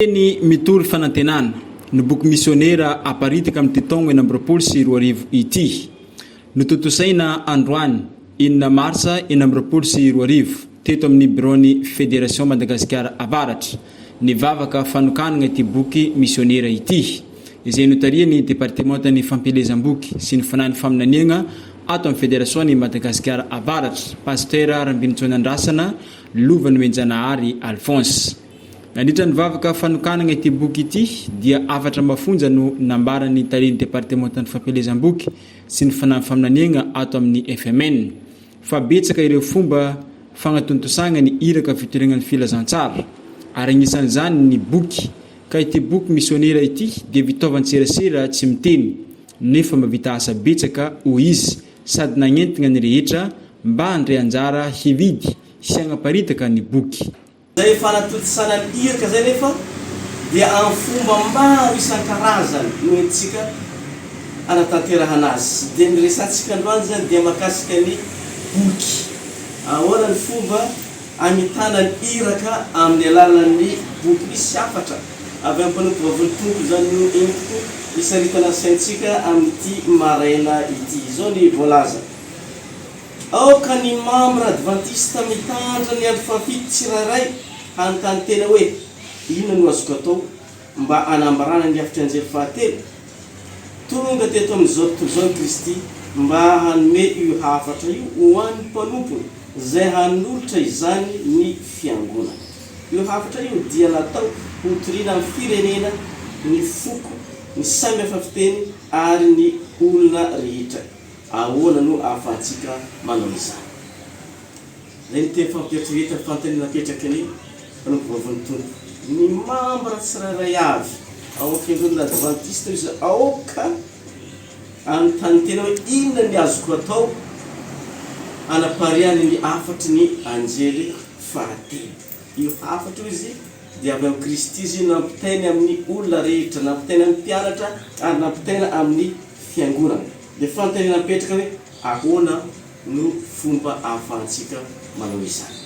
Ny mitory fanantenana ny boky misionera aparitaka amin'ny titongo eny amby sy roa arivo ity nototosaina androany inona marsa eny amby sy roa arivo teto amin'ny bureau-ny Fédération Madagasikara Avaratra ny vavaka fanokanana ity boky misionera ity izay notaria ny départementan'ny fampelezam-boky sy ny fanahiny faminaniana ato amin'ny Fédération-ny Madagasikara Avaratra pasteur Rambinitsoanandrasana lovan'ny Menjanahary Alphonse. Nandritra ny vavaka fanokanana ity boky ity dia afatra mafonja no nambarany tarin'ny départementan'ny fampelezam-boky sy ny fanahiny faminaniana ato amin'ny FMN fa betsaka ireo fomba fagnatontosagna ny iraka fitorenan'ny filazantsara ary agnisan'izany ny boky ka ity boky misionera ity dia vitaovan-tserasera tsy miteny nefa mavita asa betsaka ho izy sady nagnentina ny rehetra mba handray anjara hividy sy hagnaparitaka ny boky. Zay fanatontosana ny iraka zay nefa dia amin'ny fomba maro isan-karazany no entsika anatanterahana azy. Dia ny resantsika androany zany dia makasika ny boky. Ahoana ny fomba amitana ny iraka amin'ny alalan'ny boky misy afatra avy amin'ny mpanompo vavolotompo zany no entiko isaritana saintsika amin'ity maraina ity. Izao ny voalaza. Ao ka ny membre adventiste mitandra ny andro fafito tsirairay hanontany tena hoe inona no azoko atao mba anambarana ny hafitra anjery fahatelo. Tonga teto amin'izao tontolo Kristy mba hanome io hafatra io ho an'ny mpanompo zay hanolotra izany ny fiangonana. Io hafatra io dia natao hotoriana amin'ny firenena ny foko, ny samy hafa fiteny ary ny olona rehetra. Ahoana no ahafahantsika manao izany. Zay ny teny fampiatreheta fantany napetraka ny mpanompo vavony tompo. Ny membre tsirairay avy ao amin'ny fiangonana adventiste izy aoka anontany tena hoe inona ny azoko atao anapariany ny afatry ny anjely fahatelo. Io hafatra izy dia avy amin'ny Kristy izy nampitainy amin'ny olona rehetra, nampitainy amin'ny mpianatra ary nampitainy amin'ny fiangonana. Dia fantany napetraka hoe ahoana no fomba ahafahantsika manao izany.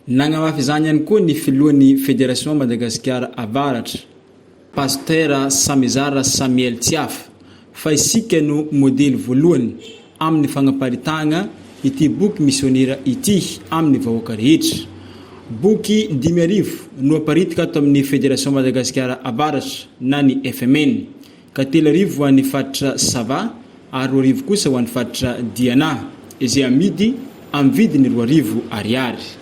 Nagnamafy izany ihany koa ny filohan'ny Fédération Madagasikara Avaratra pasteur Samizara Samuel Tsiafa fa isika no modely voalohany amin'ny fagnaparitagna ity boky misionera ity amin'ny vahoaka rehetra. Boky 10,000 no aparitika ato amin'ny Fédération Madagasikara Avaratra na ny FMN ka 3,000 ho an'ny faritra Sava ary 2,000 kosa ho an'ny faritra Diana izay amidy amin'ny vidiny 2,000 ariary.